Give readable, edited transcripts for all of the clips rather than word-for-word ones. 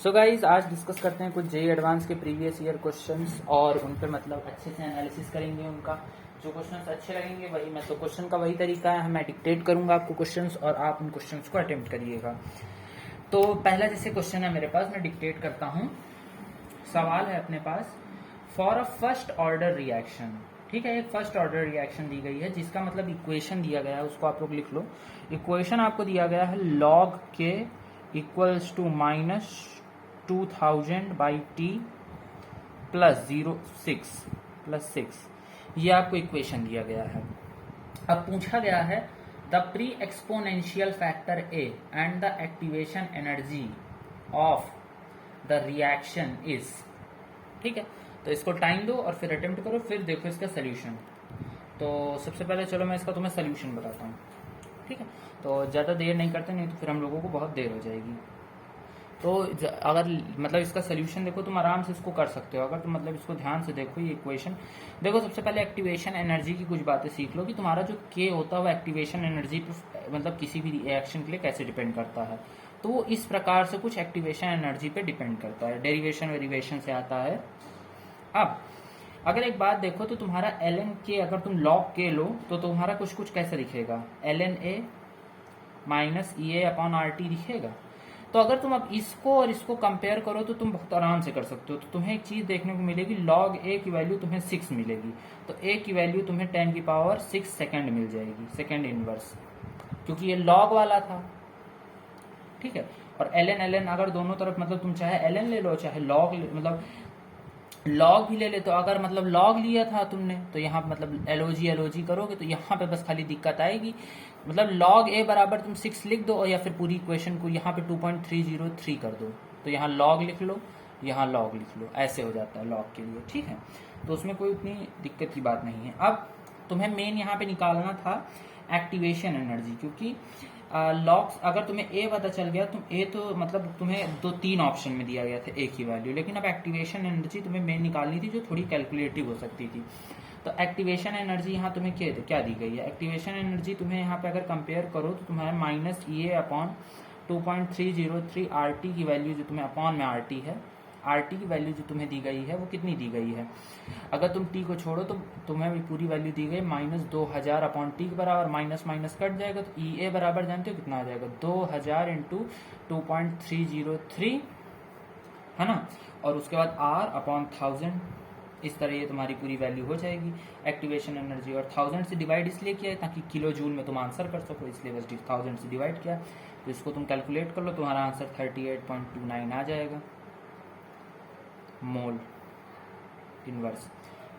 So guys आज discuss करते हैं कुछ जेई एडवांस के प्रीवियस ईयर क्वेश्चंस और उन पे मतलब अच्छे से एनालिसिस करेंगे उनका। जो क्वेश्चंस अच्छे लगेंगे वही मैं तो क्वेश्चन का वही तरीका है, मैं डिक्टेट करूंगा आपको क्वेश्चंस और आप उन क्वेश्चंस को अटेम्प्ट करिएगा। तो पहला जैसे क्वेश्चन है मेरे पास, मैं डिक्टेट करता हूँ। सवाल है अपने पास, for a first order reaction. ठीक है, एक फर्स्ट ऑर्डर रिएक्शन दी गई है जिसका मतलब इक्वेशन दिया गया है, उसको आप लोग लिख लो। इक्वेशन आपको दिया गया है log k equals to -2000/t plus 6 ये आपको इक्वेशन दिया गया है। अब पूछा गया है the pre exponential factor A and the activation energy of the reaction is. ठीक है, तो इसको टाइम दो और फिर अटेम्प्ट करो, फिर देखो इसका सोल्यूशन। तो सबसे पहले चलो मैं इसका तुम्हें सोल्यूशन बताता हूँ। ठीक है, तो ज़्यादा देर नहीं करते, नहीं तो फिर हम लोगों को बहुत देर हो जाएगी। तो अगर मतलब इसका सोल्यूशन देखो, तुम आराम से इसको कर सकते हो अगर तुम मतलब इसको ध्यान से देखो। ये इक्वेशन देखो, सबसे पहले एक्टिवेशन एनर्जी की कुछ बातें सीख लो कि तुम्हारा जो के होता है वो एक्टिवेशन एनर्जी पे मतलब किसी भी रिएक्शन के लिए कैसे डिपेंड करता है। तो वो इस प्रकार से कुछ एक्टिवेशन एनर्जी पे डिपेंड करता है, डेरिवेशन वेरिएशन से आता है। अब अगर एक बात देखो तो तुम्हारा ln के अगर तुम log के लो तो तुम्हारा कुछ कुछ कैसे दिखेगा, ln a माइनस EA/RT दिखेगा। तो अगर तुम अब इसको और इसको कंपेयर करो तो तुम बहुत आराम से कर सकते हो। तो तुम्हें एक चीज देखने को मिलेगी, log a की वैल्यू तुम्हें 6 मिलेगी, तो a की वैल्यू तुम्हें 10⁻6 सेकेंड मिल जाएगी, सेकेंड इनवर्स, क्योंकि ये log वाला था। ठीक है, और ln अगर दोनों तरफ मतलब तुम चाहे ln ले लो चाहे log मतलब log भी ले ले, तो अगर मतलब log लिया था तुमने तो यहाँ मतलब LOG करोगे तो यहाँ पे बस खाली दिक्कत आएगी। मतलब log a बराबर तुम 6 लिख दो और या फिर पूरी इक्वेशन को यहाँ पे 2.303 कर दो, तो यहाँ log लिख लो, यहाँ log लिख लो, ऐसे हो जाता है log के लिए। ठीक है, तो उसमें कोई उतनी दिक्कत की बात नहीं है। अब तुम्हें मेन यहाँ पे निकालना था एक्टिवेशन एनर्जी, क्योंकि लॉग्स अगर तुम्हें ए पता चल गया, तुम ए तो मतलब तुम्हें 2-3 ऑप्शन में दिया गया था ए की वैल्यू, लेकिन अब एक्टिवेशन एनर्जी तुम्हें मेन निकालनी थी जो थोड़ी कैलकुलेटिव हो सकती थी। तो एक्टिवेशन एनर्जी यहाँ तुम्हें क्या दी गई है, एक्टिवेशन एनर्जी तुम्हें यहाँ पे अगर कंपेयर करो तो तुम्हारा -EA/2.303 RT की वैल्यू जो तुम्हें अपॉन में RT है, RT की वैल्यू जो तुम्हें दी गई है वो कितनी दी गई है। अगर तुम T को छोड़ो तो तुम्हें भी पूरी वैल्यू दी गई -2000/T के बराबर, माइनस माइनस कट जाएगा तो EA बराबर जानते हो कितना आ जाएगा, 2000 × 2.303 है ना, और उसके बाद R/1000। इस तरह ये तुम्हारी पूरी वैल्यू हो जाएगी एक्टिवेशन एनर्जी। और 1000 से डिवाइड इसलिए किया है ताकि किलो जूल में तुम आंसर कर सको, इसलिए बस 1000 से डिवाइड किया। तो इसको तुम कैलकुलेट कर लो, तुम्हारा आंसर 38.29 आ जाएगा मोल इनवर्स।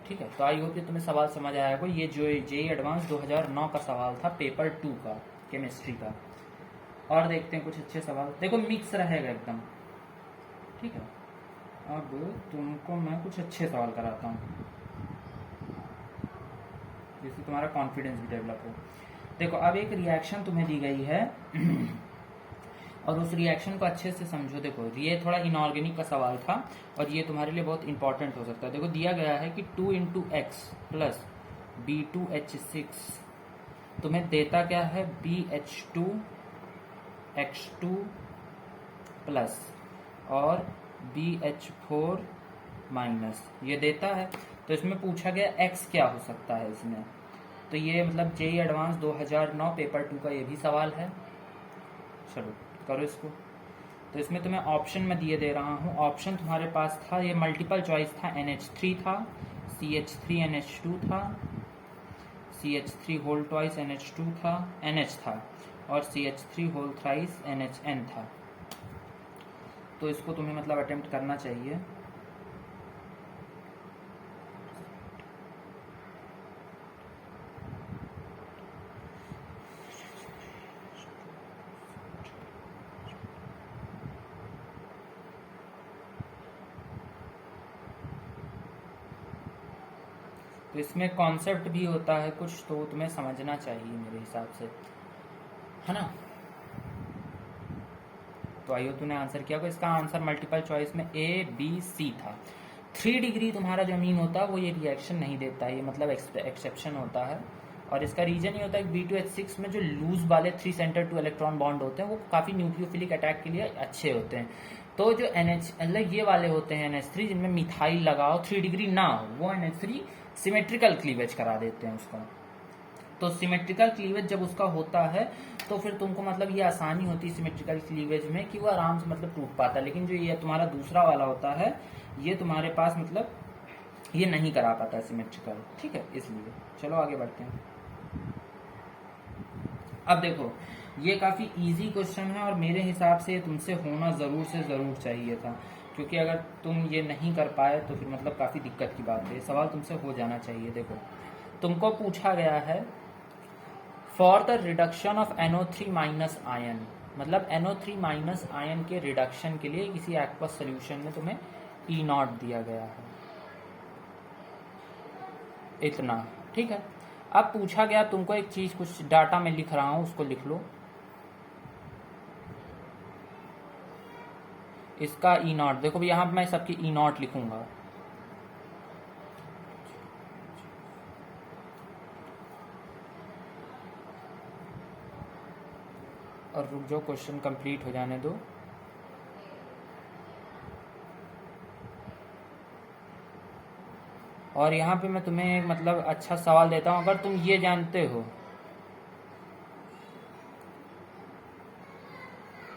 ठीक है, तो आई होप कि तुम्हें सवाल समझ आया होगा। ये जो जेई एडवांस 2009 का सवाल था, पेपर 2 का, केमिस्ट्री का। और देखते हैं कुछ अच्छे सवाल, देखो मिक्स रहेगा एकदम। ठीक है, अब तुमको मैं कुछ अच्छे सवाल कराता हूँ जिससे तुम्हारा कॉन्फिडेंस भी डेवलप हो। देखो, अब एक रिएक्शन तुम्हें दी गई है और उस रिएक्शन को अच्छे से समझो। देखो, ये थोड़ा इनऑर्गेनिक का सवाल था और ये तुम्हारे लिए बहुत इंपॉर्टेंट हो सकता है। देखो, दिया गया है कि 2 × X प्लस B2H6 तुम्हें देता क्या है, BH2X2 प्लस और BH4 माइनस, ये देता है। तो इसमें पूछा गया X क्या हो सकता है इसमें। तो ये मतलब जेई एडवांस 2009 पेपर 2 का ये भी सवाल है। चलो करो इसको। तो इसमें तुम्हें ऑप्शन में दिए दे रहा हूँ। ऑप्शन तुम्हारे पास था, ये मल्टीपल चॉइस था, NH3 था, CH3NH2 था, CH3 होल ट्वाइस NH2 था, NH था, और CH3 होल थ्राइस NHN था। तो इसको तुम्हें मतलब अटेम्प्ट करना चाहिए। तो इसमें कॉन्सेप्ट भी होता है कुछ, तो तुम्हें समझना चाहिए मेरे हिसाब से, है ना। तो आइयो तूने आंसर किया, इसका आंसर मल्टीपल चॉइस में ABC था। 3 डिग्री तुम्हारा जो मीन होता है वो ये रिएक्शन नहीं देता है, ये मतलब एक्सेप्शन होता है। और इसका रीजन ये होता है कि B2H6 में जो लूज वाले 3 सेंटर 2 इलेक्ट्रॉन बॉन्ड होते हैं वो काफ़ी न्यूक्लियोफिलिक अटैक के लिए अच्छे होते हैं। तो जो NH मतलब ये वाले होते हैं NH3 जिनमें मिथाइल लगाओ 3 डिग्री ना हो, वो NH3 सिमेट्रिकल क्लीवेज करा देते हैं उसका। तो सिमेट्रिकल क्लीवेज जब उसका होता है तो फिर तुमको मतलब ये आसानी होती है सिमेट्रिकल क्लीवेज में कि वो आराम से मतलब टूट पाता है। लेकिन जो ये तुम्हारा दूसरा वाला होता है ये तुम्हारे पास मतलब ये नहीं करा पाता है सिमेट्रिकल, ठीक है, इसलिए। चलो आगे बढ़ते हैं। अब देखो ये काफ़ी इजी क्वेश्चन है और मेरे हिसाब से तुमसे होना ज़रूर से ज़रूर चाहिए था, क्योंकि अगर तुम ये नहीं कर पाए तो फिर मतलब काफ़ी दिक्कत की बात है। ये सवाल तुमसे हो जाना चाहिए। देखो तुमको पूछा गया है for the reduction of NO3 minus ion, मतलब NO3 माइनस आयन के रिडक्शन के लिए किसी एक्वस सोल्यूशन में तुम्हें E0 दिया गया है, इतना, ठीक है। अब पूछा गया तुमको एक चीज, कुछ डाटा में लिख रहा हूं उसको लिख लो। इसका E0 देखो, यहां मैं सबकी E0 लिखूंगा। और रुक जाओ, क्वेश्चन कंप्लीट हो जाने दो। और यहाँ पे मैं तुम्हें एक मतलब अच्छा सवाल देता हूँ, अगर तुम ये जानते हो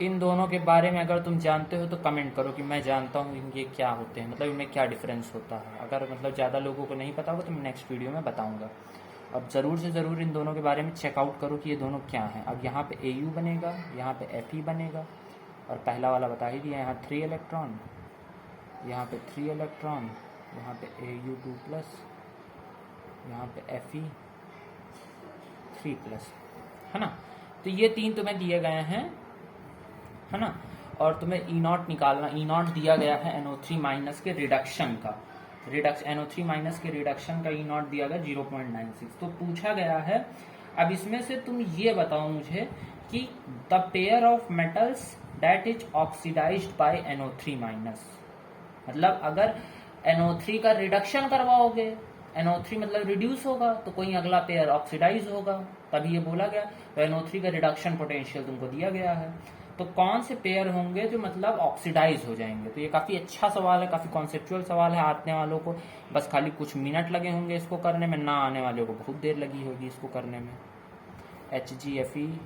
इन दोनों के बारे में, अगर तुम जानते हो तो कमेंट करो कि मैं जानता हूँ ये क्या होते हैं, मतलब इनमें क्या डिफरेंस होता है। अगर मतलब ज़्यादा लोगों को नहीं पता होगा तो मैं नेक्स्ट वीडियो में बताऊँगा। अब ज़रूर से ज़रूर इन दोनों के बारे में चेकआउट करो कि ये दोनों क्या हैं। अब यहाँ पे AU बनेगा, यहाँ पे Fe बनेगा, और पहला वाला बता ही दिया, यहाँ 3 इलेक्ट्रॉन, यहाँ पे 3 इलेक्ट्रॉन, यहाँ पे AU2+, यहाँ पे Fe3+, है ना। तो ये 3 तुम्हें दिए गए हैं, है ना। और तुम्हें E0 निकालना, E0 दिया गया है NO3 माइनस के रिडक्शन का, NO3 माइनस के रिडक्शन का E0 दिया गया 0.96। तो पूछा गया है अब इसमें से तुम ये बताओ मुझे कि the pair of metals that is oxidized by NO3 minus, मतलब अगर NO3 का रिडक्शन करवाओगे, NO3 मतलब रिड्यूस होगा, तो कोई अगला पेयर ऑक्सीडाइज होगा, तभी ये बोला गया। तो NO3 का रिडक्शन पोटेंशियल तुमको दिया गया है, तो कौन से पेयर होंगे जो मतलब ऑक्सीडाइज हो जाएंगे। तो ये काफी अच्छा सवाल है, काफी कॉन्सेप्चुअल सवाल है। आने वालों को बस खाली कुछ मिनट लगे होंगे इसको करने में, ना आने वालों को बहुत देर लगी होगी इसको करने में। HgFe,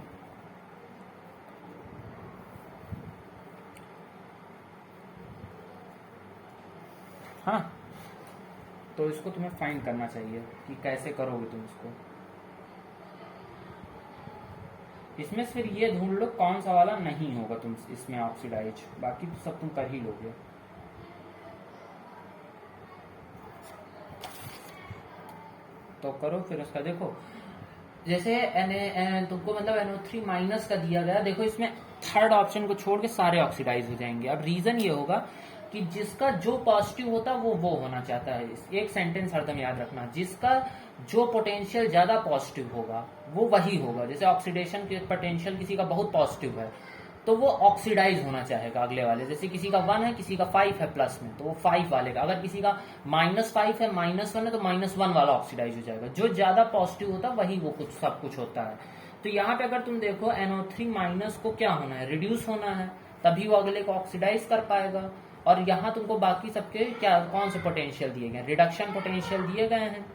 हाँ, तो इसको तुम्हें फाइंड करना चाहिए कि कैसे करोगे तुम इसको। इसमें फिर ये ढूंढ लो कौन सा वाला नहीं होगा तुम इसमें ऑक्सीडाइज, बाकी तो सब तुम कर ही लोगे। तो करो फिर उसका। देखो जैसे तुमको मतलब NO3 माइनस का दिया गया, देखो इसमें थर्ड ऑप्शन को छोड़ के सारे ऑक्सीडाइज हो जाएंगे। अब रीजन ये होगा कि जिसका जो पॉजिटिव होता है वो होना चाहता है। एक सेंटेंस हरदम याद रखना, जिसका जो पोटेंशियल ज्यादा पॉजिटिव होगा वो वही होगा। जैसे ऑक्सीडेशन के पोटेंशियल किसी का बहुत पॉजिटिव है तो वो ऑक्सीडाइज होना चाहेगा अगले वाले। जैसे किसी का 1 है, किसी का 5 है प्लस में, तो वो 5 वाले का। अगर किसी का -5 है, -1 है, तो -1 वाला ऑक्सीडाइज हो जाएगा। जो ज्यादा पॉजिटिव होता है वही वो कुछ सब कुछ होता है। तो यहाँ पे अगर तुम देखो NO3 माइनस को क्या होना है, रिड्यूस होना है, तभी वो अगले को ऑक्सीडाइज कर पाएगा। और यहाँ तुमको बाकी सबके क्या कौन से पोटेंशियल दिए गए, रिडक्शन पोटेंशियल दिए गए हैं।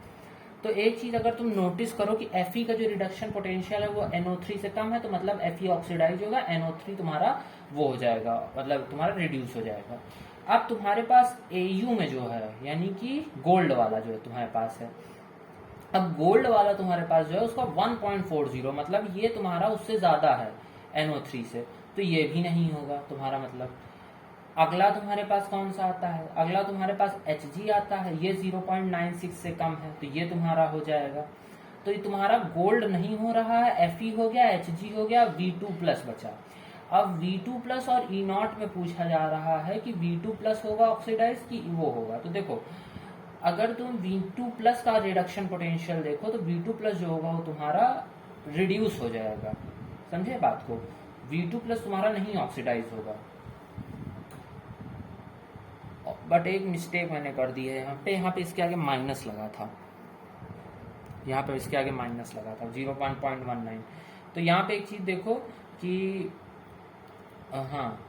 तो एक चीज अगर तुम नोटिस करो कि Fe का जो रिडक्शन पोटेंशियल है वो NO3 से कम है, तो मतलब Fe ऑक्सीडाइज होगा, NO3 तुम्हारा वो हो जाएगा, मतलब तुम्हारा रिड्यूस हो जाएगा। अब तुम्हारे पास AU में जो है, यानी कि गोल्ड वाला जो है तुम्हारे पास है, अब गोल्ड वाला तुम्हारे पास जो है उसका 1.40, मतलब ये तुम्हारा उससे ज्यादा है NO3 से, तो ये भी नहीं होगा तुम्हारा। मतलब अगला तुम्हारे पास कौन सा आता है, अगला तुम्हारे पास Hg आता है, ये 0.96 से कम है, तो ये तुम्हारा हो जाएगा। तो ये तुम्हारा गोल्ड नहीं हो रहा है, Fe हो गया, Hg हो गया, V2+ बचा। अब V2+ और E0 में पूछा जा रहा है कि V2+ होगा ऑक्सीडाइज कि वो होगा। तो देखो अगर तुम V2+ का रिडक्शन पोटेंशियल देखो तो V2+ जो होगा वो तुम्हारा रिड्यूस हो जाएगा, समझे बात को। V2+ तुम्हारा नहीं ऑक्सीडाइज होगा। बट एक मिस्टेक मैंने कर दी है यहाँ पे इसके आगे माइनस लगा था, यहाँ पे इसके आगे माइनस लगा था 0.19। तो यहाँ पे एक चीज देखो कि हाँ,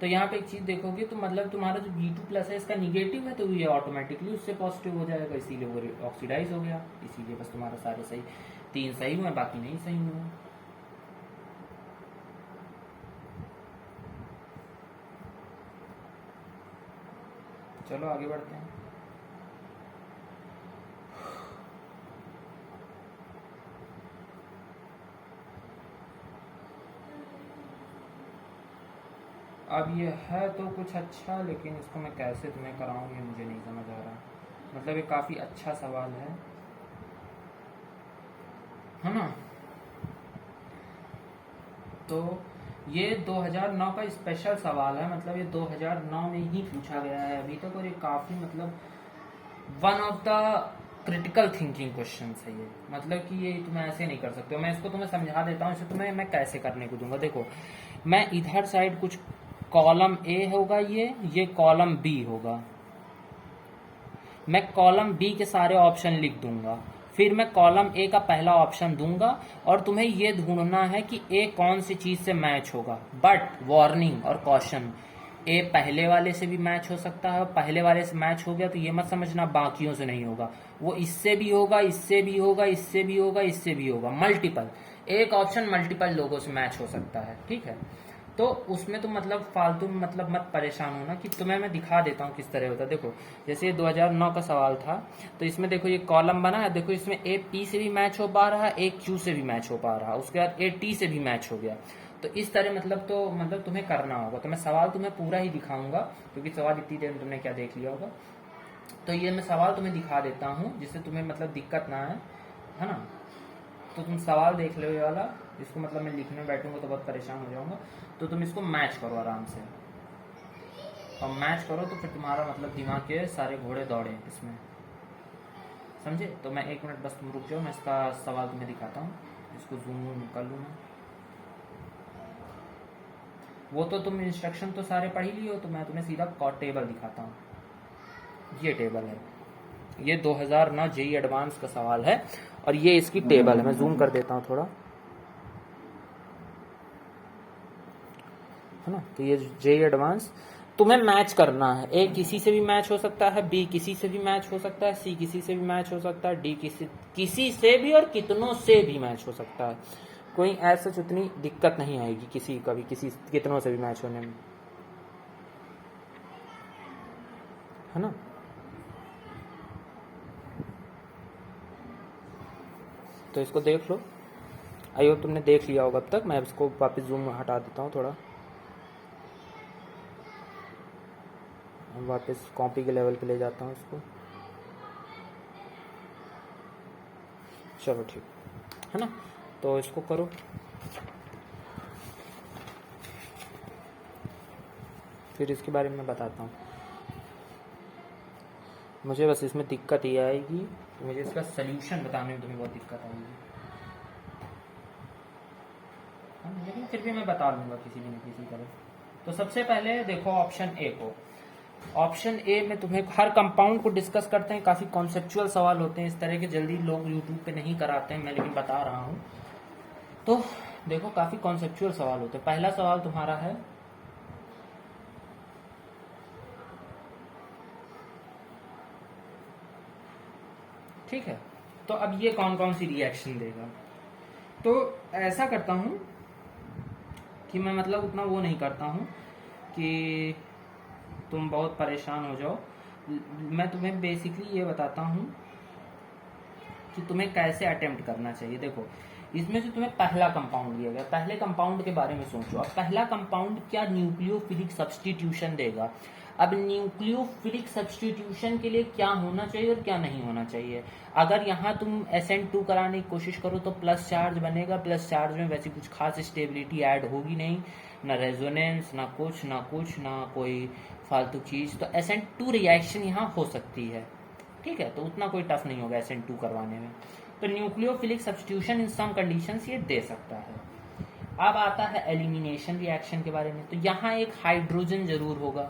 तो यहाँ पे एक चीज देखोगे तो मतलब तुम्हारा जो B2+ है इसका निगेटिव है, तो ये ऑटोमेटिकली उससे पॉजिटिव हो जाएगा, इसीलिए वो ऑक्सीडाइज हो गया। इसीलिए बस तुम्हारा सारे सही 3 सही हुए, बाकी नहीं सही हुए। चलो आगे बढ़ते हैं। अब ये है तो कुछ अच्छा, लेकिन इसको मैं कैसे तुम्हें कराऊं ये मुझे नहीं समझ आ रहा। मतलब ये काफ़ी अच्छा सवाल है ना। तो ये 2009 का स्पेशल सवाल है, मतलब ये 2009 में ही पूछा गया है अभी तक, और ये काफ़ी मतलब one of the critical thinking question है ये। मतलब कि ये तुम ऐसे नहीं कर सकते हो। मैं इसको तुम्हें समझा देता हूँ, इसे तुम्हें मैं कैसे करने को दूंगा। देखो, मैं इधर साइड कुछ कॉलम ए होगा, ये कॉलम बी होगा। मैं कॉलम बी के सारे ऑप्शन लिख दूंगा, फिर मैं कॉलम ए का पहला ऑप्शन दूंगा, और तुम्हें ये ढूंढना है कि ए कौन सी चीज से मैच होगा। बट वार्निंग और कॉशन, ए पहले वाले से भी मैच हो सकता है, और पहले वाले से मैच हो गया तो ये मत समझना बाकियों से नहीं होगा, वो इससे भी होगा, इससे भी होगा, इससे भी होगा, इससे भी होगा। मल्टीपल, एक ऑप्शन मल्टीपल लोगों से मैच हो सकता है, ठीक है। तो उसमें तो मतलब फालतू में मतलब मत परेशान होना, कि तुम्हें मैं दिखा देता हूँ किस तरह होता है। देखो, जैसे ये 2009 का सवाल था, तो इसमें देखो ये कॉलम बना है, देखो इसमें ए पी से भी मैच हो पा रहा है, ए क्यू से भी मैच हो पा रहा है, उसके बाद ए टी से भी मैच हो गया। तो इस तरह मतलब तुम्हें करना होगा। तो मैं सवाल तुम्हें पूरा ही दिखाऊंगा, क्योंकि सवाल इतनी देर में तुमने क्या देख लिया होगा। तो ये मैं सवाल तुम्हें दिखा देता हूँ, जिससे तुम्हें मतलब दिक्कत ना है ना। तो तुम सवाल देख लो ये वाला, इसको मतलब मैं लिखने बैठूंगा तो बहुत परेशान हो जाऊंगा। तो तुम इसको मैच करो आराम से, और मैच करो तो फिर तुम्हारा मतलब दिमाग के सारे घोड़े दौड़े इसमें, समझे। तो मैं 1 मिनट बस तुम रुक जाओ, मैं इसका सवाल तुम्हें दिखाता हूँ। इसको जूम कर लूँ मैं। वो तो तुम इंस्ट्रक्शन तो सारे पढ़ ही लियो, तो मैं तुम्हें सीधा टेबल दिखाता हूँ। ये टेबल है, ये 2009 जेई एडवांस का सवाल है, और ये इसकी टेबल है। मैं जूम कर देता हूँ थोड़ा, है ना। तो ये जेई एडवांस तुम्हें मैच करना है। ए किसी से भी मैच हो सकता है, बी किसी से भी मैच हो सकता है, सी किसी से भी मैच हो सकता है, डी किसी से भी और कितनों से भी मैच हो सकता है। कोई ऐसा उतनी दिक्कत नहीं आएगी किसी का भी किसी कितनों से भी मैच होने में, है ना। तो इसको देख लो, आई होप तुमने देख लिया होगा अब तक। मैं इसको वापस जूम हटा देता हूँ थोड़ा, वापस कॉपी के लेवल पे ले जाता हूँ इसको। चलो ठीक है ना। तो इसको करो, फिर इसके बारे में मैं बताता हूँ। मुझे बस इसमें दिक्कत ये आएगी, मुझे इसका सल्यूशन बताने में तुम्हें बहुत दिक्कत आएगी, लेकिन फिर भी मैं बता लूँगा किसी भी न किसी तरह। तो सबसे पहले देखो ऑप्शन ए को। ऑप्शन ए में तुम्हें हर कंपाउंड को डिस्कस करते हैं, काफ़ी कॉन्सेप्चुअल सवाल होते हैं इस तरह के, जल्दी लोग यूट्यूब पे नहीं कराते हैं, मैं लेकिन बता रहा हूँ। तो देखो काफ़ी कॉन्सेप्चुअल सवाल होते हैं। पहला सवाल तुम्हारा है, ठीक है। तो अब ये कौन कौन सी रिएक्शन देगा। तो ऐसा करता हूँ कि मैं मतलब उतना वो नहीं करता हूँ कि तुम बहुत परेशान हो जाओ। मैं तुम्हें बेसिकली ये बताता हूँ कि तुम्हें कैसे अटेम्प्ट करना चाहिए। देखो, इसमें से तुम्हें पहला कंपाउंड दिया गया, पहले कंपाउंड के बारे में सोचो। अब पहला कंपाउंड क्या न्यूक्लियोफिलिक सब्स्टिट्यूशन देगा। अब न्यूक्लियोफिलिक सब्स्टिट्यूशन के लिए क्या होना चाहिए और क्या नहीं होना चाहिए। अगर यहाँ तुम SN2 कराने की कोशिश करो तो प्लस चार्ज बनेगा, प्लस चार्ज में वैसी कुछ खास स्टेबिलिटी ऐड होगी नहीं, ना रेजोनेंस, ना कुछ ना कोई फालतू चीज़। तो SN2 रिएक्शन यहाँ हो सकती है, ठीक है। तो उतना कोई टफ नहीं होगा SN2 करवाने में। तो न्यूक्लियोफिलिक सब्स्टिट्यूशन इन सम कंडीशंस ये दे सकता है। अब आता है एलिमिनेशन रिएक्शन के बारे में। तो यहाँ एक हाइड्रोजन जरूर होगा,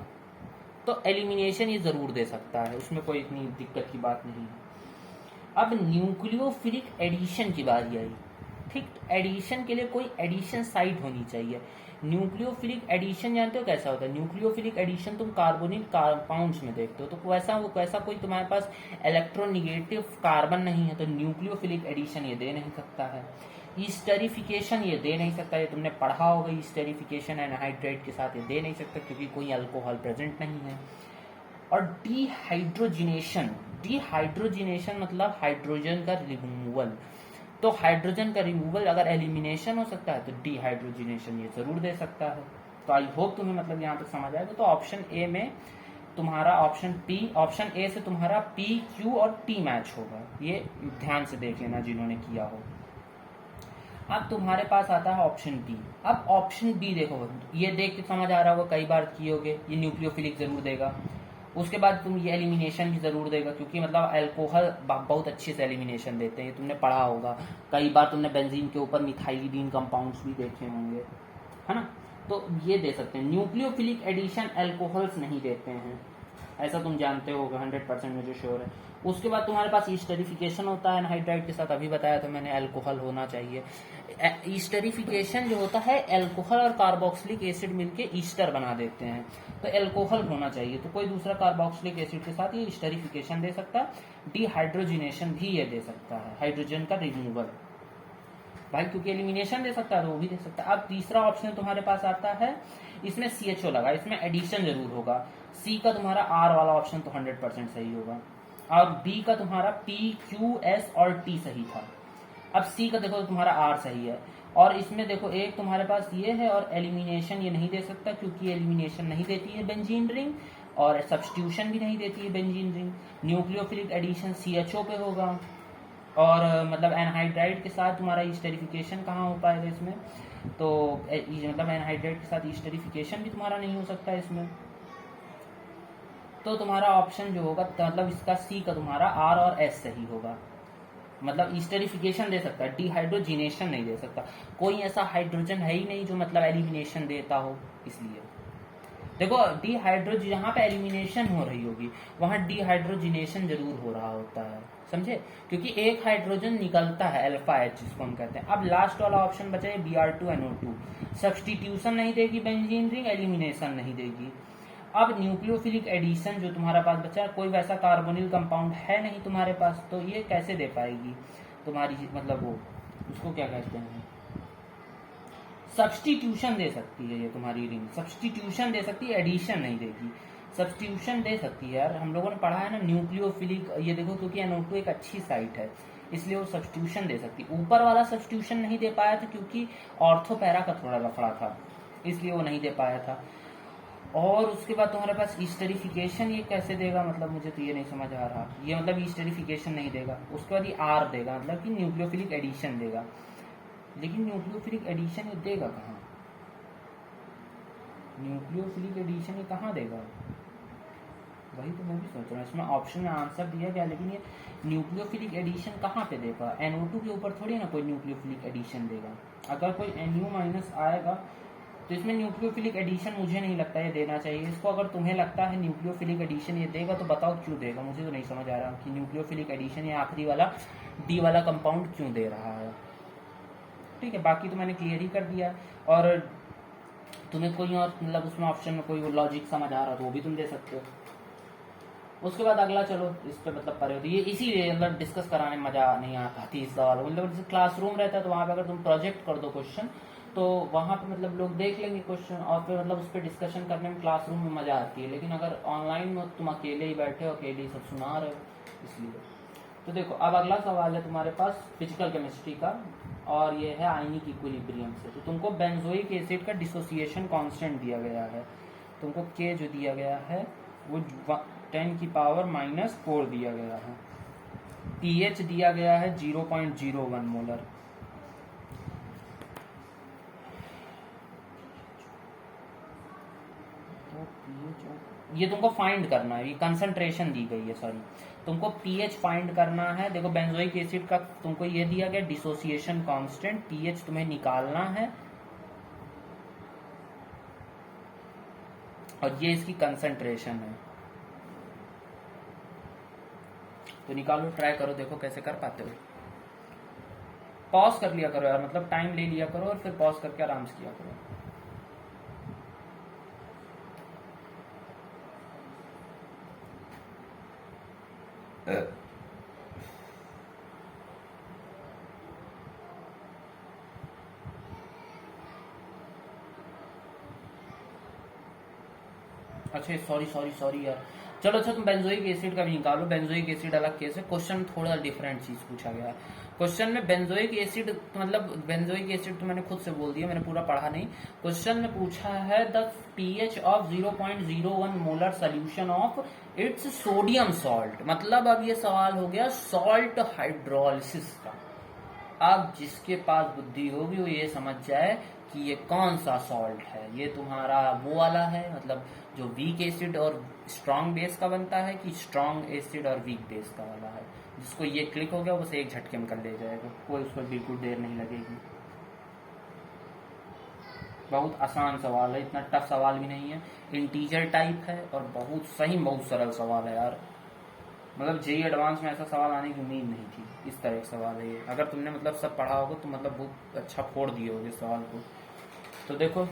तो एलिमिनेशन ये जरूर दे सकता है, उसमें कोई इतनी दिक्कत की बात नहीं है। अब न्यूक्लियोफिलिक एडिशन की बारी आई। ठीक, एडिशन के लिए कोई एडिशन साइट होनी चाहिए। न्यूक्लियोफिलिक एडिशन जानते हो कैसा होता है? न्यूक्लियोफिलिक एडिशन तुम कार्बोनिल कंपाउंड्स में देखते हो, तो वैसा कोई तुम्हारे पास इलेक्ट्रोनिगेटिव कार्बन नहीं है, तो न्यूक्लियोफिलिक एडिशन ये दे नहीं सकता है। ईस्टरिफिकेशन ये दे नहीं सकता, ये तुमने पढ़ा होगा, ईस्टरिफिकेशन एनहाइड्राइड के साथ ये दे नहीं सकता क्योंकि कोई अल्कोहल प्रेजेंट नहीं है। और डिहाइड्रोजिनेशन मतलब हाइड्रोजन का रिमूवल। तो हाइड्रोजन का रिमूवल अगर एलिमिनेशन हो सकता है तो डिहाइड्रोजिनेशन ये जरूर दे सकता है। तो आई होप तुम्हें मतलब यहाँ तक समझ आएगा। तो ऑप्शन ए में तुम्हारा ऑप्शन ए से तुम्हारा पी, क्यू और टी मैच होगा। ये ध्यान से देख लेना जिन्होंने किया हो। अब तुम्हारे पास आता है ऑप्शन बी। अब ऑप्शन बी देखो, ये देख के समझ आ रहा होगा, कई बार किए होगे, ये न्यूक्लियोफिलिक जरूर देगा। उसके बाद तुम ये एलिमिनेशन भी जरूर देगा क्योंकि मतलब अल्कोहल बहुत अच्छे से एलिमिनेशन देते हैं, तुमने पढ़ा होगा, कई बार तुमने बेंजीन के ऊपर मिथाइलिडीन कंपाउंड्स भी देखे होंगे, है ना। तो ये दे सकते हैं। न्यूक्लियोफिलिक एडिशन अल्कोहल्स नहीं देते हैं, ऐसा तुम जानते हो 100% मुझे श्योर है। उसके बाद तुम्हारे पास ईस्टरिफिकेशन होता है एनहाइड्राइड के साथ, अभी बताया था मैंने, अल्कोहल होना चाहिए। ईस्टरिफिकेशन जो होता है, अल्कोहल और कार्बोक्सिलिक एसिड मिलके ईस्टर बना देते हैं, तो अल्कोहल होना चाहिए। तो कोई दूसरा कार्बोक्सिलिक एसिड के साथ ये ईस्टरिफिकेशन दे सकता है। डिहाइड्रोजिनेशन भी ये दे सकता है, हाइड्रोजन का रिमूवल भाई, क्योंकि एलिमिनेशन दे सकता है तो वो भी दे सकता है। अब तीसरा ऑप्शन तुम्हारे पास आता है, इसमें CHO लगा, इसमें एडिशन जरूर होगा। सी का तुम्हारा आर वाला ऑप्शन तो 100% सही होगा, और बी का तुम्हारा P, Q, S और T सही था। अब सी का देखो तो तुम्हारा आर सही है, और इसमें देखो एक तुम्हारे पास ये है, और एलिमिनेशन ये नहीं दे सकता क्योंकि एलिमिनेशन नहीं देती है बेंजीन रिंग, और सब्स्टिट्यूशन भी नहीं देती है benzene ring. Nucleophilic addition CHO पे होगा, और मतलब एनहाइड्राइड के साथ तुम्हारा ईस्टरिफिकेशन कहाँ हो पाएगा इसमें? तो मतलब एनहाइड्राइड के साथ ईस्टरिफिकेशन भी तुम्हारा नहीं हो सकता इसमें। तो तुम्हारा ऑप्शन जो होगा, मतलब इसका सी का तुम्हारा आर और एस सही होगा। मतलब ईस्टरिफिकेशन दे सकता है, डिहाइड्रोजिनेशन नहीं दे सकता। कोई ऐसा हाइड्रोजन है ही नहीं जो मतलब एलिमिनेशन देता हो, इसलिए देखो जहाँ पे एलिमिनेशन हो रही होगी वहां डिहाइड्रोजिनेशन जरूर हो रहा होता है, समझे? क्योंकि एक हाइड्रोजन निकलता है, अल्फा H जिसको हम कहते हैं। अब लास्ट वाला ऑप्शन बचा है Br2NO2, सब्स्टिट्यूशन नहीं देगी बेंजीन रिंग, एलिमिनेशन नहीं देगी। अब न्यूक्लियोफिलिक एडिशन जो तुम्हारा पास बचा, कोई वैसा कार्बोनिल कंपाउंड है नहीं तुम्हारे पास, तो ये कैसे दे पाएगी तुम्हारी, मतलब वो उसको क्या कहते हैं, सब्स्टिट्यूशन दे सकती है ये तुम्हारी रिंग, सब्स्टिट्यूशन दे सकती है, एडिशन नहीं देगी, सब्स्टिट्यूशन दे सकती है। यार हम लोगों ने पढ़ा है ना न्यूक्लियोफिलिक, ये देखो क्योंकि NO2 एक अच्छी साइट है इसलिए वो सब्स्टिट्यूशन दे सकती है। ऊपर वाला सब्स्टिट्यूशन नहीं दे पाया था क्योंकि ऑर्थोपैरा का थोड़ा लफड़ा था, इसलिए वो नहीं दे पाया था। और उसके बाद तुम्हारे पास ईस्टरिफिकेशन ये कैसे देगा, मतलब मुझे तो ये नहीं समझ आ रहा, ये मतलब ईस्टरिफिकेशन नहीं देगा। उसके बाद ये आर देगा, मतलब कि न्यूक्लियोफिलिक एडिशन देगा। लेकिन न्यूक्लियोफिलिक एडिशन ये देगा कहाँ? न्यूक्लियोफिलिक एडिशन ये कहाँ देगा? वही तो मैं भी सोच रहा हूँ। इसमें ऑप्शन में आंसर दिया गया, लेकिन ये न्यूक्लियोफिलिक एडिशन कहाँ पे देगा? NO2 के ऊपर थोड़ी ना कोई न्यूक्लियोफिलिक एडिशन देगा। अगर कोई NU- आएगा तो इसमें न्यूक्लियोफिलिक एडिशन मुझे नहीं लगता ये देना चाहिए इसको। अगर तुम्हें लगता है न्यूक्लियोफिलिक एडिशन ये देगा तो बताओ क्यों देगा, मुझे तो नहीं समझ आ रहा कि न्यूक्लियोफिलिक एडिशन ये आखिरी वाला D वाला कंपाउंड क्यों दे रहा है। ठीक है, बाकी तो मैंने क्लियर ही कर दिया। और तुम्हें कोई और मतलब उसमें ऑप्शन में कोई लॉजिक समझ आ रहा तो वो भी तुम दे सकते हो। उसके बाद अगला चलो इस पे मतलब पढ़े हो तो ये इसीलिए मतलब डिस्कस कराने में मजा नहीं आता तीस सवाल। मतलब जैसे क्लासरूम रहता है तो वहाँ पे अगर तुम प्रोजेक्ट कर दो क्वेश्चन तो वहाँ पे मतलब लोग देख लेंगे क्वेश्चन और फिर मतलब उस पर डिस्कशन करने में क्लासरूम में मजा आती है। लेकिन अगर ऑनलाइन में तुम अकेले ही बैठे हो, अकेले ही सब सुना रहे हो, इसलिए। तो देखो अब अगला सवाल है तुम्हारे पास फिजिकल केमिस्ट्री का, और ये है आयनिक इक्विलिब्रियम से। तो तुमको बेंजोइक एसिड का डिसोसिएशन कांस्टेंट दिया गया है, तुमको K जो दिया गया है वो 10⁻⁻⁴ दिया गया है। pH दिया गया है 0.01 मोलर। ये तुमको फाइंड करना है, ये कंसंट्रेशन दी गई है, सॉरी तुमको pH फाइंड करना है। देखो बेंजोइक एसिड का तुमको ये दिया गया डिसोसिएशन कांस्टेंट, pH तुम्हें निकालना है। और ये इसकी कंसंट्रेशन है। तो निकालो, ट्राई करो, देखो कैसे कर पाते हो। पॉज कर लिया करो यार, मतलब टाइम ले लिया करो और फिर पॉज करके आराम से किया करो। अच्छा सॉरी सॉरी सॉरी यार। चलो अच्छा, तुम बेंजोइक एसिड का भी निकालो। बेंजोइक एसिड अलग केस है, क्वेश्चन थोड़ा डिफरेंट चीज पूछा गया है। क्वेश्चन में बेंजोइक एसिड मतलब बेंजोइक एसिड तो मैंने खुद से बोल दिया, मैंने पूरा पढ़ा नहीं। क्वेश्चन में पूछा है the pH of 0.01 molar solution of its sodium salt. मतलब अब ये सवाल हो गया सॉल्ट हाइड्रोलिसिस का। अब जिसके पास बुद्धि होगी वो ये समझ जाए कि ये कौन सा सॉल्ट है। ये तुम्हारा वो वाला है, मतलब जो वीक एसिड और स्ट्रांग बेस का बनता है, कि स्ट्रांग एसिड और वीक बेस का वाला है। जिसको ये क्लिक हो गया बस एक झटके में कर ले जाएगा, कोई उस पर बिल्कुल देर नहीं लगेगी। बहुत आसान सवाल है, इतना टफ सवाल भी नहीं है। इंटीजर टाइप है और बहुत सही, बहुत सरल सवाल है यार। मतलब जेई एडवांस में ऐसा सवाल आने की उम्मीद नहीं थी। इस तरह का सवाल है ये। अगर तुमने मतलब सब पढ़ा होगा तो मतलब बहुत अच्छा फोड़ दिए होगे सवाल को। तो देखो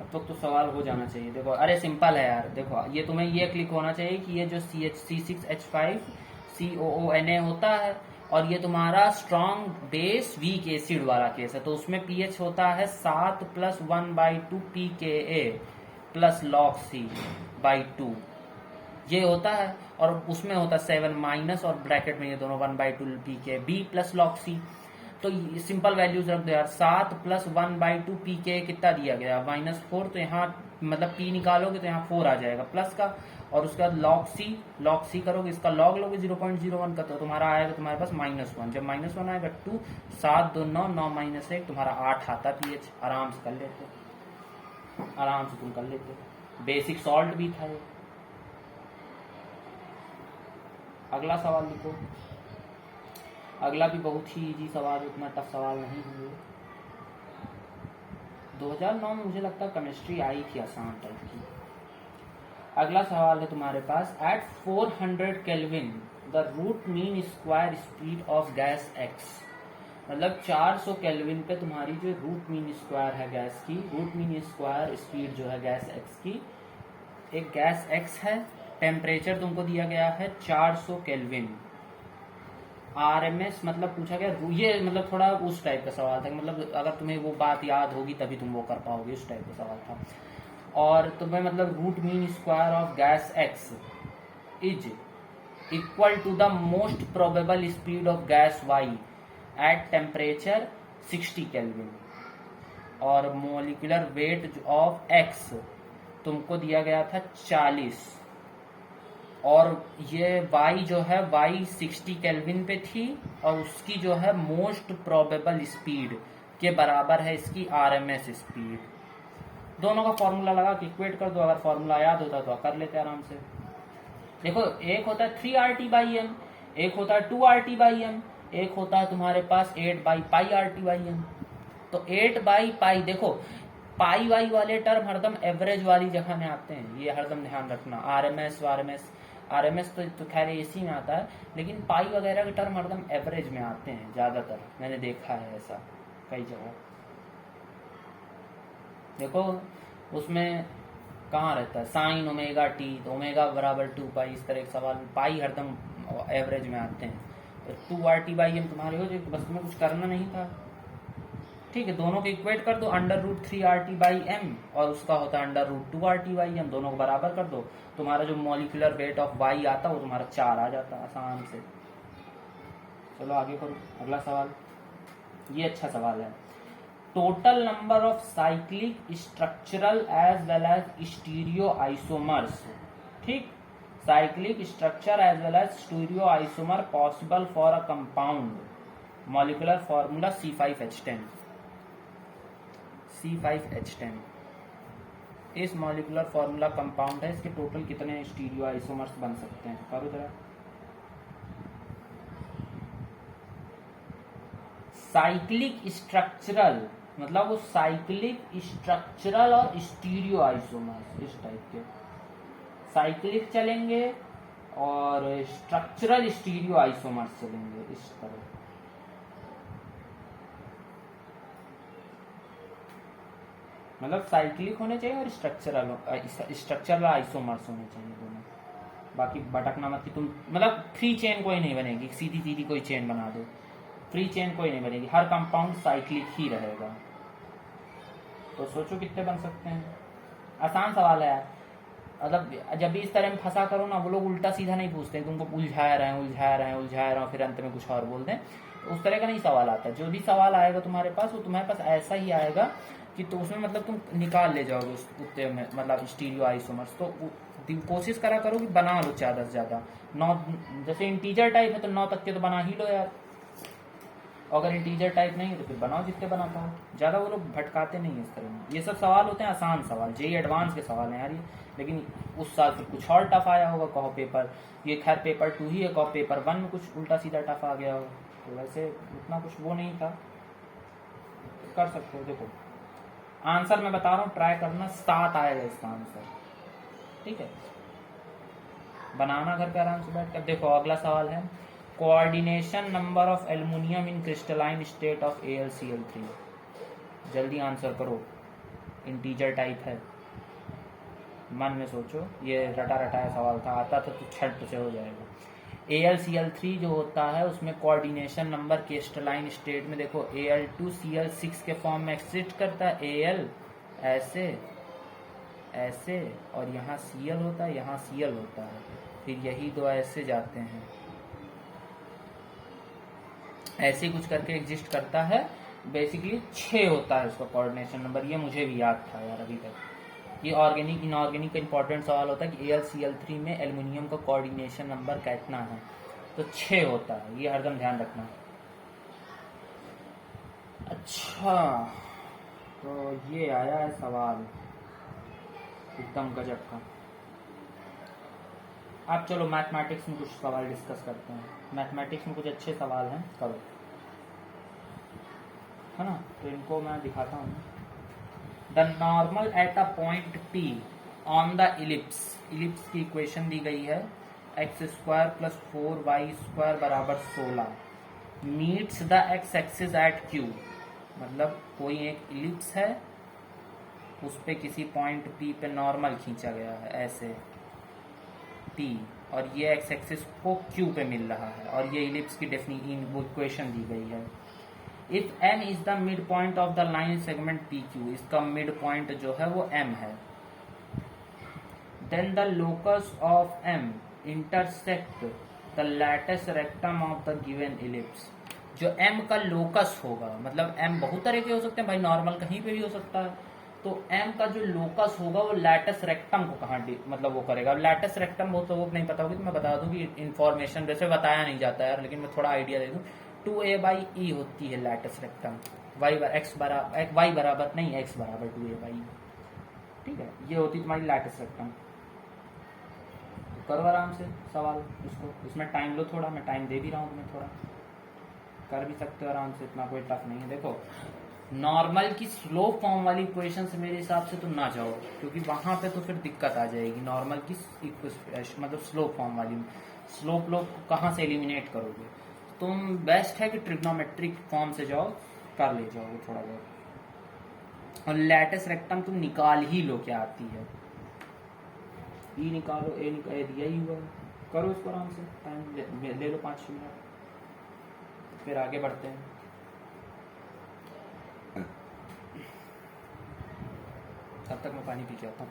अब तो सवाल हो जाना चाहिए। देखो अरे सिंपल है यार। देखो ये तुम्हें ये क्लिक होना चाहिए कि ये जो CH6H5COONA होता है और ये तुम्हारा स्ट्रॉन्ग बेस वीक एसिड वाला केस है। तो उसमें पीएच होता है 7 + 1/2 pKa प्लस log C/2 ये होता है। और उसमें होता है 7- और ब्रैकेट में ये दोनों 1/2 pKb प्लस log C। तो सिंपल वैल्यूज रख दो यार। 7 + 1/2 pKa कितना दिया गया -4। तो यहाँ मतलब p निकालोगे तो यहाँ 4 आ जाएगा प्लस का। और उसके बाद log C करोगे, इसका log लोगे 0.01 का, तो तुम्हारा आएगा तुम्हारे पास -1। जब -1 आएगा 2, 7 2 9 9 - 1 तुम्हारा 8 आता pH। आराम से कर लेते, आराम से तुम कर लेते। बेसिक सॉल्ट भी था ये। अगला सवाल लिखो। अगला भी बहुत ही इजी सवाल, उतना टफ सवाल नहीं है। 2009 में मुझे लगता है केमिस्ट्री आई थी आसान टाइप की। अगला सवाल है तुम्हारे पास at 400 kelvin the root mean square speed of gas X. मतलब 400 केल्विन पे तुम्हारी जो रूट मीन स्क्वायर है गैस की, रूट मीन स्क्वायर स्पीड जो है गैस एक्स की, एक गैस एक्स है, टेम्परेचर तुमको दिया गया है 400 केल्विन। आरएमएस मतलब पूछा गया, ये मतलब थोड़ा उस टाइप का सवाल था, मतलब अगर तुम्हें वो बात याद होगी तभी तुम वो कर पाओगे, उस टाइप का सवाल था। और तुम्हें मतलब root mean square of gas X is equal to the most probable speed of gas Y at temperature 60 kelvin. और मोलिकुलर वेट ऑफ एक्स तुमको दिया गया था 40। और ये y जो है y 60 केल्विन पे थी और उसकी जो है मोस्ट प्रोबेबल स्पीड के बराबर है इसकी आरएमएस स्पीड। दोनों का फॉर्मूला लगा के इक्वेट कर दो। अगर फॉर्मूला याद होता तो कर लेते आराम से। देखो एक होता है 3RT/m, एक होता है 2RT/m, एक होता है तुम्हारे पास 8/πRT/m। तो 8/π देखो पाई वाई वाले टर्म हरदम एवरेज वाली जगह में आते हैं, ये हरदम ध्यान रखना। आरएमएस तो खैर एसी में आता है, लेकिन पाई वगैरह के टर्म हरदम एवरेज में आते हैं ज्यादातर, मैंने देखा है ऐसा कई जगह। देखो उसमें कहाँ रहता है साइन ओमेगा टी, तो ओमेगा बराबर 2π, इस तरह के सवाल में पाई हरदम एवरेज में आते हैं। 2RT/m तुम्हारे हो जो बस तुम्हें कुछ करना नहीं था। ठीक है, दोनों को इक्वेट कर दो, √3RT/m और उसका होता है √2RT/m, दोनों को बराबर कर दो। तुम्हारा जो मॉलिक्यूलर वेट ऑफ y आता वो तुम्हारा 4 आ जाता आसान से। चलो आगे करो अगला सवाल। ये अच्छा सवाल है। Total number of cyclic structural as well as stereo isomers. ठीक, cyclic structure as well as stereo isomer possible for a compound. Molecular formula C5H10। C5H10 इस मॉलिक्यूलर फॉर्मूला कंपाउंड है, इसके टोटल कितने स्टीरियो आइसोमर्स बन सकते हैं करो जरा। साइक्लिक स्ट्रक्चरल मतलब वो साइक्लिक, स्ट्रक्चरल और स्टीरियो आइसोमर्स, इस टाइप के साइक्लिक चलेंगे और स्ट्रक्चरल स्टीरियो आइसोमर्स चलेंगे इस तरह। मतलब साइक्लिक होने चाहिए और स्ट्रक्चरल आइसोमर्स होने चाहिए दोनों। बाकी भटकना मत कि तुम मतलब फ्री चेन कोई नहीं बनेगी, सीधी सीधी कोई चेन बना दो, फ्री चेन कोई नहीं बनेगी, हर कंपाउंड साइक्लिक ही रहेगा। तो सोचो कितने बन सकते हैं। आसान सवाल है यार, मतलब जब भी इस तरह में फंसा करो ना, वो लोग उल्टा सीधा नहीं पूछते, तुमको उलझा रहे हैं फिर अंत में कुछ और बोल दें, तो उस तरह का नहीं सवाल आता। जो भी सवाल आएगा तुम्हारे पास, वो तुम्हारे पास ऐसा ही आएगा कि तो उसमें मतलब तुम निकाल ले जाओगे उस उत्तर में, मतलब स्टीरियो आइसोमर्स। तो कोशिश करा करो कि बना लो ज़्यादा से ज़्यादा। 9, जैसे इंटीजर टाइप है तो 9 तक के तो बना ही लो यार। अगर इंटीजर टाइप नहीं है तो फिर बनाओ जितने बना पाओ, ज़्यादा वो लोग भटकाते नहीं है इस तरह में। ये सब सवाल होते हैं आसान सवाल, जेई एडवांस के सवाल हैं यार ये। लेकिन उस साल फिर कुछ और टफ आया होगा कहो पेपर, ये खैर पेपर 2 ही है, कहो पेपर 1 में कुछ उल्टा सीधा टफ आ गया होगा। तो वैसे उतना कुछ वो नहीं था, कर सकते हो। देखो आंसर मैं बता रहा हूँ, ट्राई करना, 7 आएगा इसका आंसर, ठीक है। बनाना घर पे आराम से बैठ कर। देखो अगला सवाल है, coordination number of aluminium in crystalline state of AlCl3। जल्दी आंसर करो, इंटीजर टाइप है, मन में सोचो। ये रटा रटाया सवाल था, आता था तो छट से हो जाएगा। AlCl3 जो होता है उसमें कोऑर्डिनेशन नंबर क्रिस्टलाइन स्टेट में देखो Al2Cl6 के फॉर्म में एग्जिस्ट करता है। Al ऐसे ऐसे और यहाँ Cl होता है, यहाँ Cl होता है, फिर यही दो ऐसे जाते हैं, ऐसे कुछ करके एग्जिस्ट करता है। बेसिकली 6 होता है उसका कोऑर्डिनेशन नंबर, ये मुझे भी याद था यार अभी तक। ये ऑर्गेनिक इनऑर्गेनिक का इंपॉर्टेंट सवाल होता है कि AlCl3 में एल्युमिनियम का कोऑर्डिनेशन नंबर कितना है, तो 6 होता है, ये हरदम ध्यान रखना। अच्छा तो ये आया है सवाल एकदम गजब का। अब चलो मैथमेटिक्स में कुछ सवाल डिस्कस करते हैं। मैथमेटिक्स में कुछ अच्छे सवाल हैं, करो, है ना। तो इनको मैं दिखाता हूँ। The normal at a point P on the ellipse, ellipse की इक्वेशन दी गई है x² + 4y² = 16 meets the x axis at Q। मतलब कोई एक इलिप्स है, उस पे किसी पॉइंट P पे नॉर्मल खींचा गया है ऐसे P, और ये x एक्सिस को Q पे मिल रहा है, और ये इलिप्स की वो इक्वेशन दी गई है। If M is the mid point of the line segment PQ, इसका मिड पॉइंट जो है वो M है, then the locus of M intersect the latus rectum of the given ellipse. जो M का लोकस होगा, मतलब M बहुत तरह के हो सकते हैं भाई, नॉर्मल कहीं पे भी हो सकता है, तो M का जो लोकस होगा वो लैटिस रेक्टम को कहाँ मतलब वो करेगा। लैटिस रेक्टम बहुत लोगों को नहीं पता होगी, तो मैं बता दूं कि इन्फॉर्मेशन वैसे बताया नहीं जाता है यार, लेकिन मैं थोड़ा आइडिया दे दूं। 2a/e होती है लैटिस रेक्टम, y बराबर नहीं, x बराबर 2a/e, ठीक है। ये होती तुम्हारी लैटिस रेक्टम। करो आराम से सवाल इसको, इसमें टाइम लो थोड़ा, मैं टाइम दे भी रहा हूँ तुम्हें थोड़ा, कर भी सकते हो आराम से, इतना कोई टफ नहीं है। देखो नॉर्मल की स्लोप फॉर्म वाली इक्वेशन से मेरे हिसाब से तुम ना जाओ, क्योंकि वहां पे तो फिर दिक्कत आ जाएगी। नॉर्मल की मतलब स्लोप फॉर्म वाली, स्लोप लो कहाँ से एलिमिनेट करोगे तुम, बेस्ट है कि ट्रिग्नोमेट्रिक फॉर्म से जाओ, कर ले जाओगे थोड़ा बहुत। और लैटिस रेक्टम तुम निकाल ही लो क्या आती है, ई निकालो, ए दिया ही हुआ, करो इसको आराम से, टाइम ले लो 5-6 मिनट, फिर आगे बढ़ते हैं। तब तक मैं पानी पी के आता हूँ।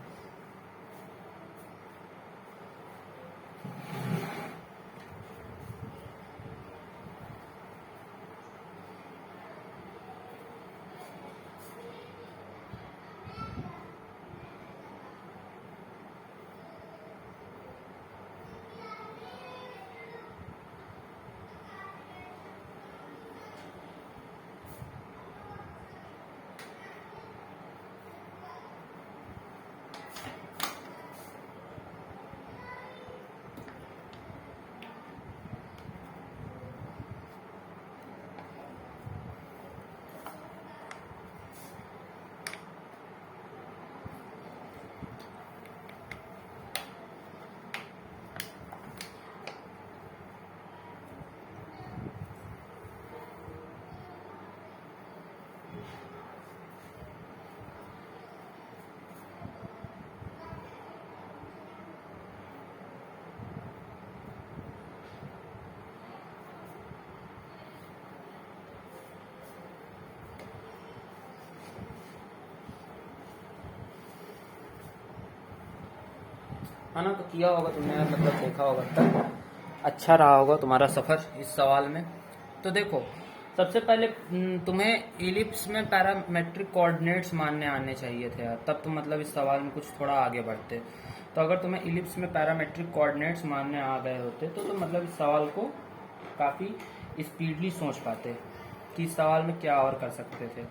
है ना, तो किया होगा तुमने, मतलब देखा होगा तब अच्छा रहा होगा तुम्हारा सफ़र इस सवाल में। तो देखो सबसे पहले तुम्हें इलिप्स में पैरामेट्रिक कोऑर्डिनेट्स मानने आने चाहिए थे यार, तब तुम मतलब इस सवाल में कुछ थोड़ा आगे बढ़ते। तो अगर तुम्हें इलिप्स में पैरामेट्रिक कोऑर्डिनेट्स मानने आ गए होते तो तुम मतलब इस सवाल को काफ़ी स्पीडली सोच पाते कि इस सवाल में क्या और कर सकते थे।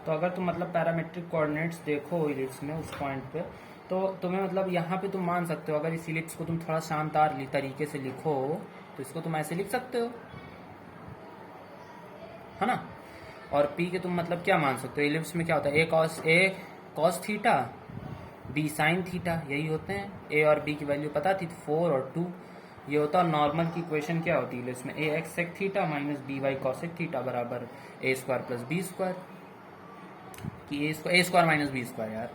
तो अगर तुम मतलब पैरामेट्रिक कोऑर्डिनेट्स देखो इलिप्स में उस पॉइंट पे, तो तुम्हें मतलब यहाँ पे तुम मान सकते हो, अगर इस इलिप्स को तुम थोड़ा शानदार तरीके से लिखो तो इसको तुम ऐसे लिख सकते हो, है ना। और पी के तुम मतलब क्या मान सकते हो, इलिप्स में क्या होता है, A cos theta B sine theta, यही होते हैं। ए और बी की वैल्यू पता थी, 4 और 2 ये होता है। नॉर्मल की इक्वेशन क्या होती है इलिप्स में, A x sec theta minus B y cosec theta बराबर A square plus B square, कि A square minus B square यार।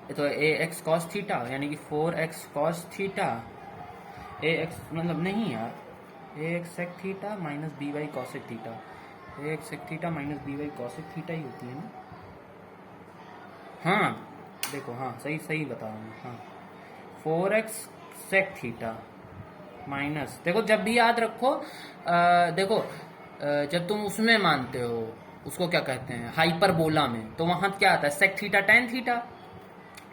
तो ए एक्स कॉस थीटा यानी कि 4x cos theta, A x मतलब नहीं यार, A x sec theta minus B y cosec theta, A x sec theta minus B y cosec theta ही होती है ना। हाँ देखो, हाँ सही बता रहा हूँ, हाँ 4x सेक थीटा माइनस, देखो जब भी याद रखो देखो जब तुम उसमें मानते हो उसको क्या कहते हैं हाइपरबोला में, तो वहां क्या आता है सेक थीटा टेन थीटा,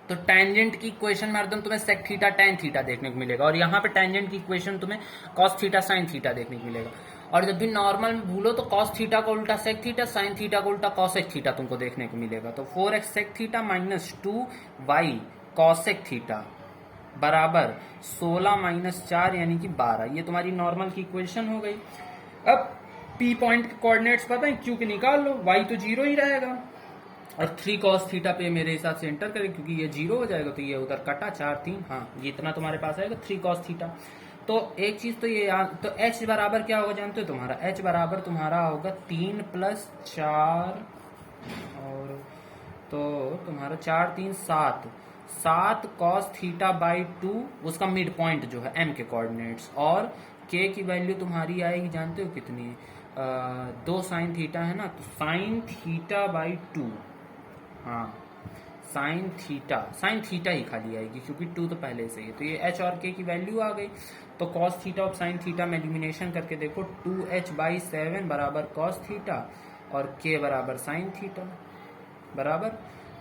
तो टेंजेंट की इक्वेशन में हरदम तुम्हें सेक थीटा टेन थीटा देखने को मिलेगा, और यहाँ पे टेंजेंट की इक्वेशन तुम्हें कॉस थीटा साइन थीटा देखने को मिलेगा। और जब भी नॉर्मल में भूलो तो कॉस थीटा का उल्टा सेक थीटा, साइन थीटा का उल्टा कॉसेक थीटा तुमको देखने को मिलेगा। तो 4x sec theta minus 2y cosec theta बराबर 16 माइनस 4 यानी कि 12, ये तुम्हारी नॉर्मल की इक्वेशन हो गई। अब पी पॉइंट के कोऑर्डिनेट्स पता है, क्यू के निकाल लो, y तो 0 ही रहेगा, और 3 कॉस थीटा पे मेरे हिसाब से एंटर करें क्योंकि ये 0 हो जाएगा, तो ये उधर कटा 4 3, हाँ ये इतना तुम्हारे पास आएगा 3 कॉस थीटा। तो एक चीज तो ये तो h बराबर क्या होगा जानते हो तुम्हारा, h बराबर तुम्हारा होगा 3 प्लस 4, और तो तुम्हारा 4 3 7 कॉस थीटा बाई 2, उसका मिड पॉइंट जो है m के कोऑर्डिनेट्स, और k की वैल्यू तुम्हारी आएगी जानते हो कितनी, 2 साइन थीटा है ना, तो साइन थीटा बाई 2, हाँ साइन थीटा ही खाली आएगी क्योंकि 2 तो पहले से ही है। तो ये h और k की वैल्यू आ गई, तो कॉस थीटा और साइन थीटा में एलिमिनेशन करके देखो, 2h/7 बराबर कॉस थीटा और k बराबर साइन थीटा बराबर,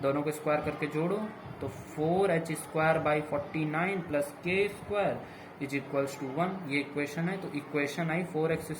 दोनों को स्क्वायर करके जोड़ो तो 4h²/49 plus k² is equals to 1, ये इक्वेशन है। तो इक्वेशन आई 4x²